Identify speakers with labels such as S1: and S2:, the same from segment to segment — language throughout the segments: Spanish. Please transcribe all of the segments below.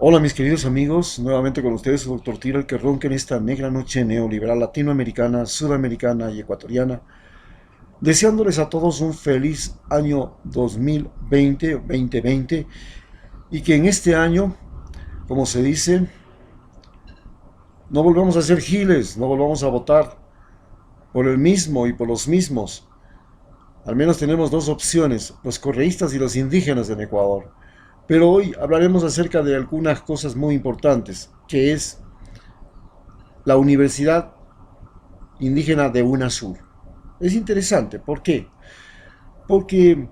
S1: Hola mis queridos amigos, nuevamente con ustedes su doctor Tira, el que ronca en esta negra noche neoliberal latinoamericana, sudamericana y ecuatoriana, deseándoles a todos un feliz año 2020 y que en este año, como se dice, no volvamos a ser giles, no volvamos a votar por el mismo y por los mismos. Al menos tenemos dos opciones, los correístas y los indígenas en Ecuador. Pero hoy hablaremos acerca de algunas cosas muy importantes, que es la Universidad Indígena de UNASUR. Es interesante, ¿por qué? Porque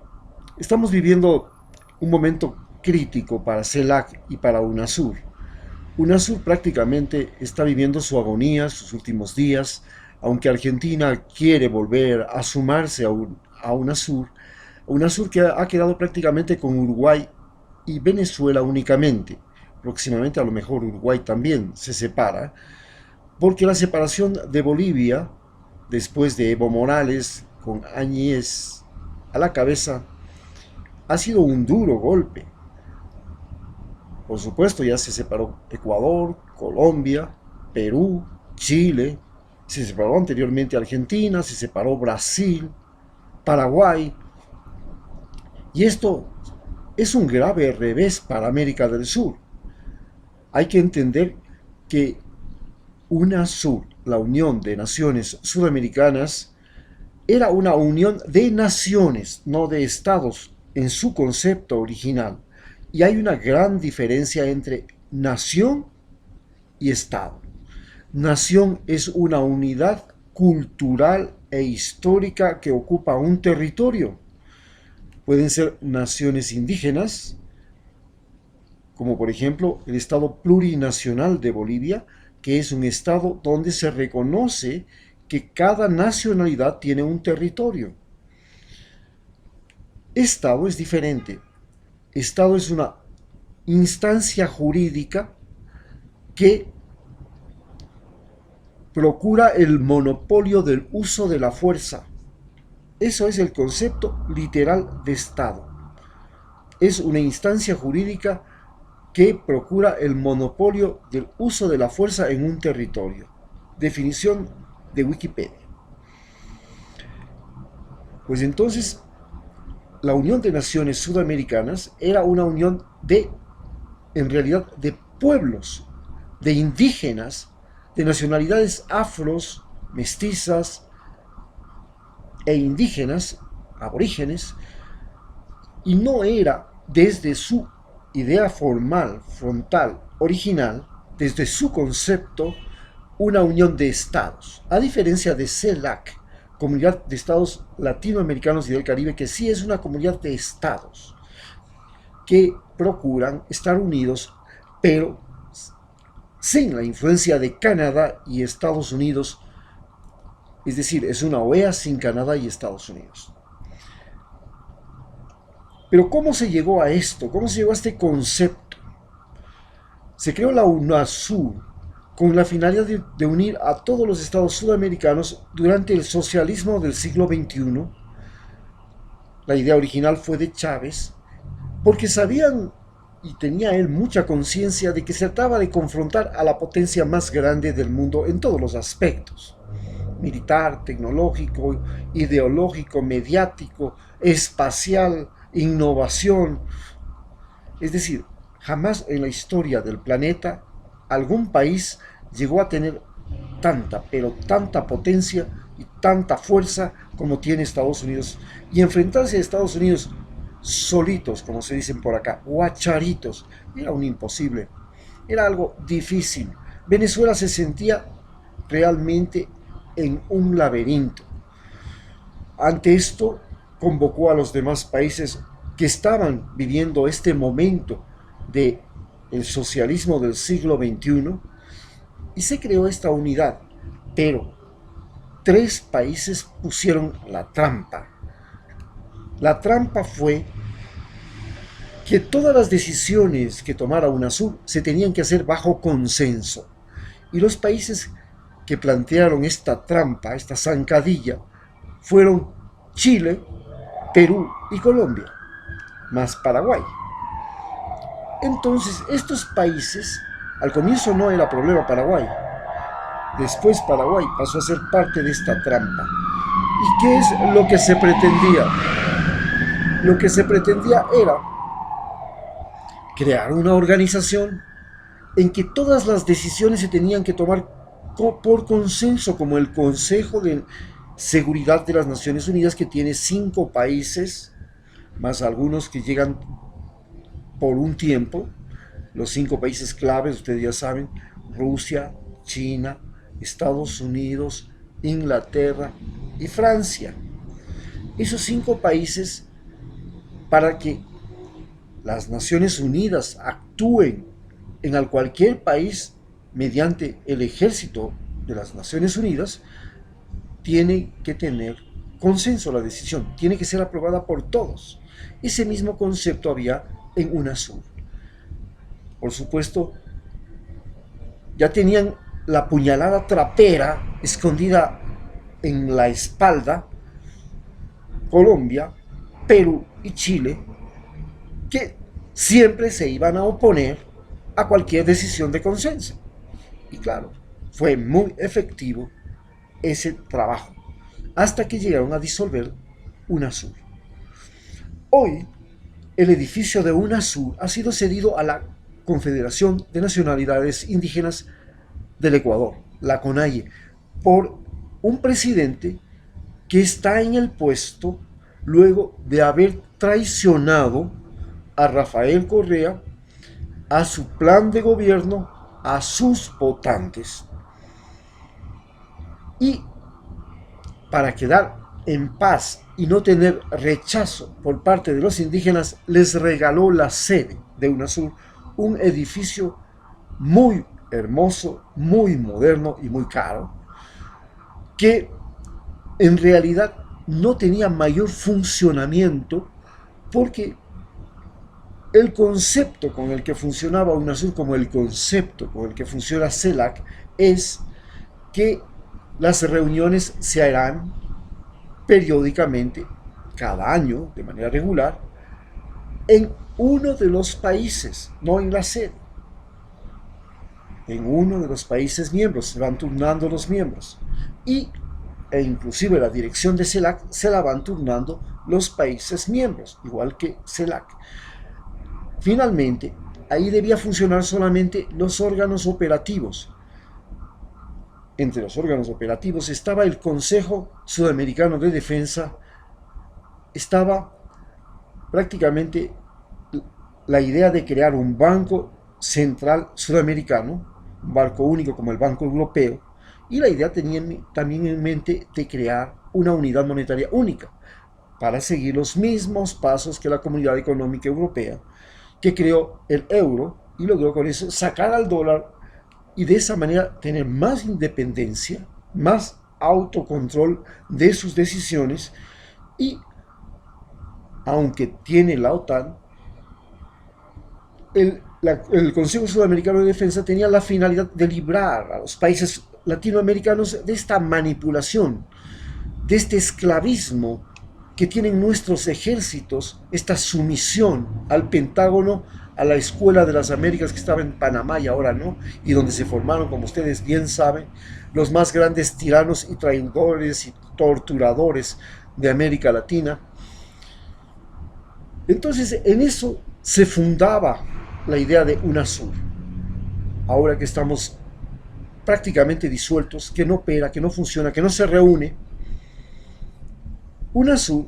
S1: estamos viviendo un momento crítico para CELAC y para UNASUR. UNASUR prácticamente está viviendo su agonía, sus últimos días, aunque Argentina quiere volver a sumarse a UNASUR, UNASUR que ha quedado prácticamente con Uruguay y Venezuela únicamente. Próximamente a lo mejor Uruguay también se separa, porque la separación de Bolivia, después de Evo Morales con Áñez a la cabeza, ha sido un duro golpe. Por supuesto, ya se separó Ecuador, Colombia, Perú, Chile, se separó anteriormente Argentina, se separó Brasil, Paraguay, y esto es un grave revés para América del Sur. Hay que entender que UNASUR, la Unión de Naciones Sudamericanas, era una unión de naciones, no de estados, en su concepto original. Y hay una gran diferencia entre nación y estado. Nación es una unidad cultural e histórica que ocupa un territorio. Pueden ser naciones indígenas, como por ejemplo el Estado Plurinacional de Bolivia, que es un estado donde se reconoce que cada nacionalidad tiene un territorio. Estado es diferente. Estado es una instancia jurídica que procura el monopolio del uso de la fuerza. Eso es el concepto literal de Estado. Es una instancia jurídica que procura el monopolio del uso de la fuerza en un territorio. Definición de Wikipedia. Pues entonces, la Unión de Naciones Sudamericanas era una unión en realidad, de pueblos, de indígenas, de nacionalidades afros, mestizas e indígenas, aborígenes, y no era desde su idea formal, frontal, original, desde su concepto, una unión de estados, a diferencia de CELAC, Comunidad de Estados Latinoamericanos y del Caribe, que sí es una comunidad de estados que procuran estar unidos, pero sin la influencia de Canadá y Estados Unidos, es decir, es una OEA sin Canadá y Estados Unidos. Pero ¿cómo se llegó a esto? ¿Cómo se llegó a este concepto? Se creó la UNASUR con la finalidad de unir a todos los estados sudamericanos durante el socialismo del siglo XXI. La idea original fue de Chávez, porque sabían y tenía él mucha conciencia de que se trataba de confrontar a la potencia más grande del mundo en todos los aspectos: militar, tecnológico, ideológico, mediático, espacial, innovación. Es decir, jamás en la historia del planeta algún país llegó a tener tanta, pero tanta potencia y tanta fuerza como tiene Estados Unidos. Y enfrentarse a Estados Unidos solitos, como se dicen por acá, guacharitos, era un imposible, era algo difícil. Venezuela se sentía realmente en un laberinto. Ante esto, convocó a los demás países que estaban viviendo este momento de el socialismo del siglo XXI y se creó esta unidad. Pero tres países pusieron la trampa. La trampa fue que todas las decisiones que tomara UNASUR se tenían que hacer bajo consenso. Y los países que plantearon esta trampa, esta zancadilla, fueron Chile, Perú y Colombia, más Paraguay. Entonces, estos países, al comienzo no era problema Paraguay, después Paraguay pasó a ser parte de esta trampa. ¿Y qué es lo que se pretendía? Lo que se pretendía era crear una organización en que todas las decisiones se tenían que tomar por consenso, como el Consejo de Seguridad de las Naciones Unidas, que tiene 5 países, más algunos que llegan por un tiempo. Los 5 países claves, ustedes ya saben: Rusia, China, Estados Unidos, Inglaterra y Francia. Esos 5 países, para que las Naciones Unidas actúen en cualquier país mediante el ejército de las Naciones Unidas, tiene que tener consenso la decisión, tiene que ser aprobada por todos. Ese mismo concepto había en UNASUR. Por supuesto, ya tenían la puñalada trapera escondida en la espalda Colombia, Perú y Chile, que siempre se iban a oponer a cualquier decisión de consenso. Y claro, fue muy efectivo ese trabajo, hasta que llegaron a disolver UNASUR. Hoy, el edificio de UNASUR ha sido cedido a la Confederación de Nacionalidades Indígenas del Ecuador, la CONAIE, por un presidente que está en el puesto luego de haber traicionado a Rafael Correa, a su plan de gobierno, a sus votantes. Y para quedar en paz y no tener rechazo por parte de los indígenas, les regaló la sede de UNASUR, un edificio muy hermoso, muy moderno y muy caro, que en realidad no tenía mayor funcionamiento, porque el concepto con el que funcionaba UNASUR, como el concepto con el que funciona CELAC, es que las reuniones se harán periódicamente, cada año, de manera regular, en uno de los países, no en la sede, en uno de los países miembros. Se van turnando los miembros, e inclusive la dirección de CELAC se la van turnando los países miembros, igual que CELAC. Finalmente, ahí debía funcionar solamente los órganos operativos. Entre los órganos operativos estaba el Consejo Sudamericano de Defensa, estaba prácticamente la idea de crear un banco central sudamericano, un banco único como el Banco Europeo, y la idea tenía también en mente de crear una unidad monetaria única, para seguir los mismos pasos que la Comunidad Económica Europea, que creó el euro y logró con eso sacar al dólar, y de esa manera tener más independencia, más autocontrol de sus decisiones. Y aunque tiene la OTAN, el Consejo Sudamericano de Defensa tenía la finalidad de librar a los países latinoamericanos de esta manipulación, de este esclavismo que tienen nuestros ejércitos, esta sumisión al Pentágono, a la Escuela de las Américas que estaba en Panamá y ahora no, y donde se formaron, como ustedes bien saben, los más grandes tiranos y traidores y torturadores de América Latina. Entonces, en eso se fundaba la idea de UNASUR. Ahora que estamos prácticamente disueltos, que no opera, que no funciona, que no se reúne, UNASUR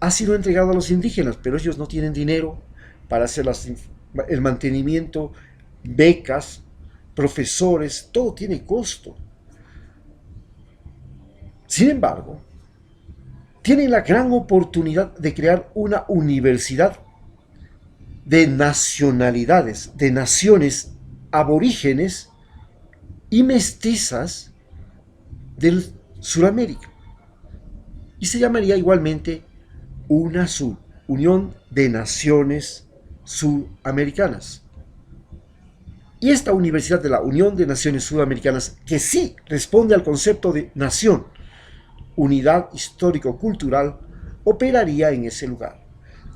S1: ha sido entregado a los indígenas, pero ellos no tienen dinero para hacer el mantenimiento, becas, profesores, todo tiene costo. Sin embargo, tienen la gran oportunidad de crear una universidad de nacionalidades, de naciones aborígenes y mestizas del Suramérica. Y se llamaría igualmente UNASUR, Unión de Naciones Sudamericanas. Y esta Universidad de la Unión de Naciones Sudamericanas, que sí responde al concepto de nación, unidad histórico-cultural, operaría en ese lugar.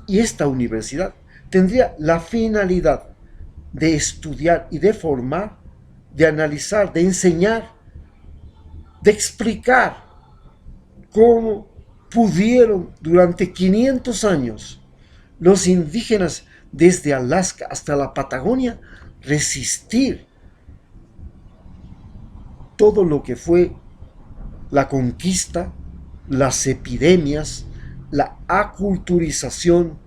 S1: Y esta universidad tendría la finalidad de estudiar y de formar, de analizar, de enseñar, de explicar cómo pudieron durante 500 años los indígenas desde Alaska hasta la Patagonia resistir todo lo que fue la conquista, las epidemias, la aculturización,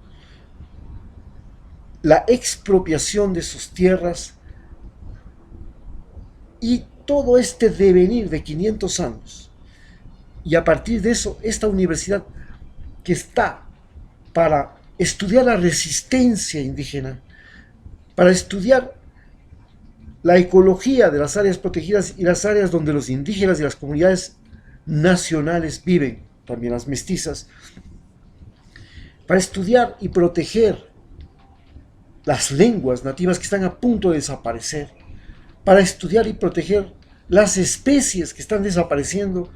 S1: la expropiación de sus tierras y todo este devenir de 500 años. Y a partir de eso, esta universidad que está para estudiar la resistencia indígena, para estudiar la ecología de las áreas protegidas y las áreas donde los indígenas y las comunidades nacionales viven, también las mestizas, para estudiar y proteger las lenguas nativas que están a punto de desaparecer, para estudiar y proteger las especies que están desapareciendo,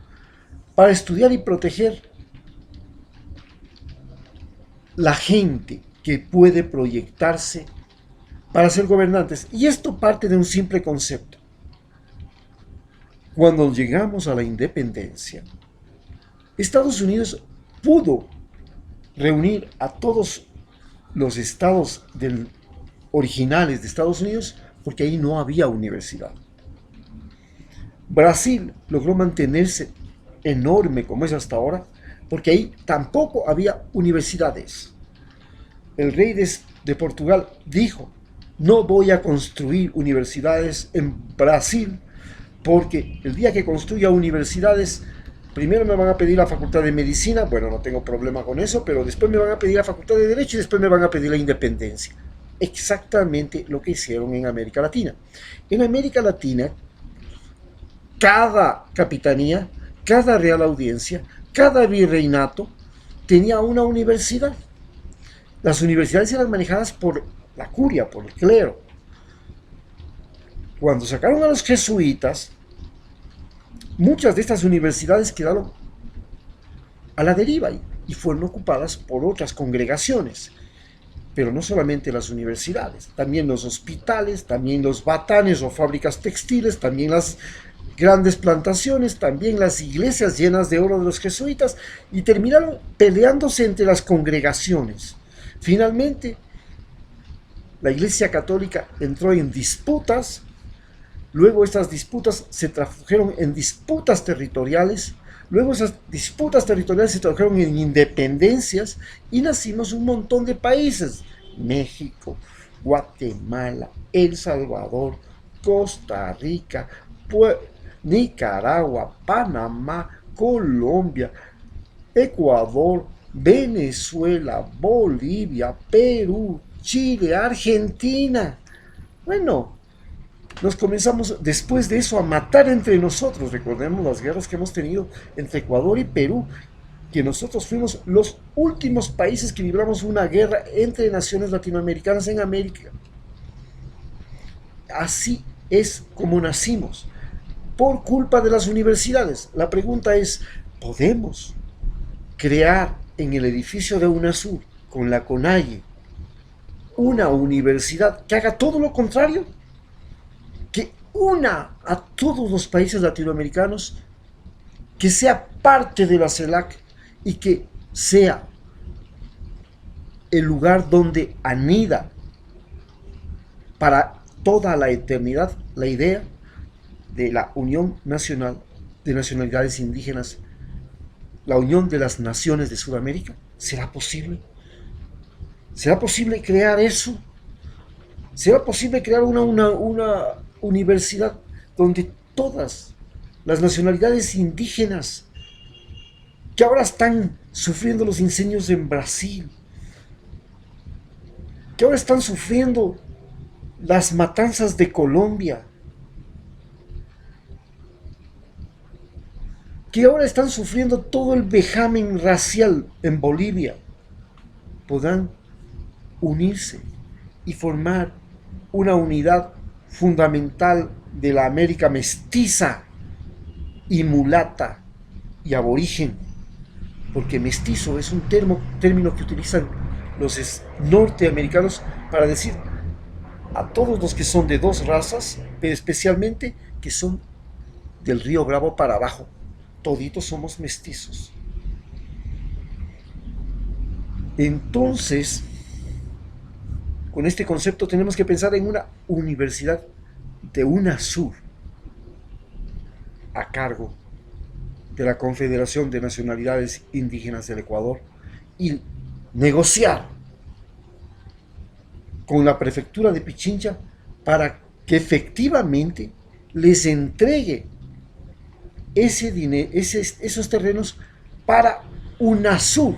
S1: para estudiar y proteger la gente que puede proyectarse para ser gobernantes. Y esto parte de un simple concepto. Cuando llegamos a la independencia, Estados Unidos pudo reunir a todos los estados originales de Estados Unidos porque ahí no había universidad. Brasil logró mantenerse enorme como es hasta ahora porque ahí tampoco había universidades. El rey de Portugal dijo: no voy a construir universidades en Brasil porque el día que construya universidades, primero me van a pedir la facultad de medicina, bueno, no tengo problema con eso, pero después me van a pedir la facultad de derecho y después me van a pedir la independencia. Exactamente lo que hicieron en América Latina. En América Latina, cada capitanía, cada real audiencia, cada virreinato tenía una universidad. Las universidades eran manejadas por la curia, por el clero. Cuando sacaron a los jesuitas, muchas de estas universidades quedaron a la deriva y fueron ocupadas por otras congregaciones. Pero no solamente las universidades, también los hospitales, también los batanes o fábricas textiles, también las grandes plantaciones, también las iglesias llenas de oro de los jesuitas, y terminaron peleándose entre las congregaciones. Finalmente, la Iglesia Católica entró en disputas, luego estas disputas se tradujeron en disputas territoriales, luego esas disputas territoriales se tradujeron en independencias y nacimos un montón de países: México, Guatemala, El Salvador, Costa Rica, Nicaragua, Panamá, Colombia, Ecuador, Venezuela, Bolivia, Perú, Chile, Argentina. Bueno, nos comenzamos después de eso a matar entre nosotros. Recordemos las guerras que hemos tenido entre Ecuador y Perú, que nosotros fuimos los últimos países que libramos una guerra entre naciones latinoamericanas en América. Así es como nacimos, por culpa de las universidades. La pregunta es: ¿podemos crear en el edificio de UNASUR, con la CONAIE, una universidad que haga todo lo contrario? Que una a todos los países latinoamericanos, que sea parte de la CELAC y que sea el lugar donde anida para toda la eternidad la idea de la Unión Nacional de Nacionalidades Indígenas, la unión de las naciones de Sudamérica. ¿Será posible? ¿Será posible crear eso? ¿Será posible crear una universidad donde todas las nacionalidades indígenas que ahora están sufriendo los incendios en Brasil, que ahora están sufriendo las matanzas de Colombia, que ahora están sufriendo todo el vejamen racial en Bolivia, podrán unirse y formar una unidad fundamental de la América mestiza y mulata y aborigen? Porque mestizo es un término que utilizan norteamericanos para decir a todos los que son de dos razas, pero especialmente que son del río Bravo para abajo, toditos somos mestizos. Entonces, con este concepto tenemos que pensar en una universidad de UNASUR a cargo de la Confederación de Nacionalidades Indígenas del Ecuador y negociar con la prefectura de Pichincha para que efectivamente les entregue ese dinero, esos terrenos para UNASUR,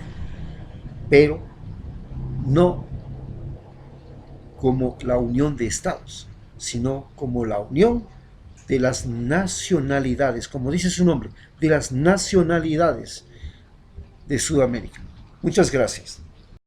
S1: pero no como la unión de estados, sino como la unión de las nacionalidades, como dice su nombre, de las nacionalidades de Sudamérica. Muchas gracias.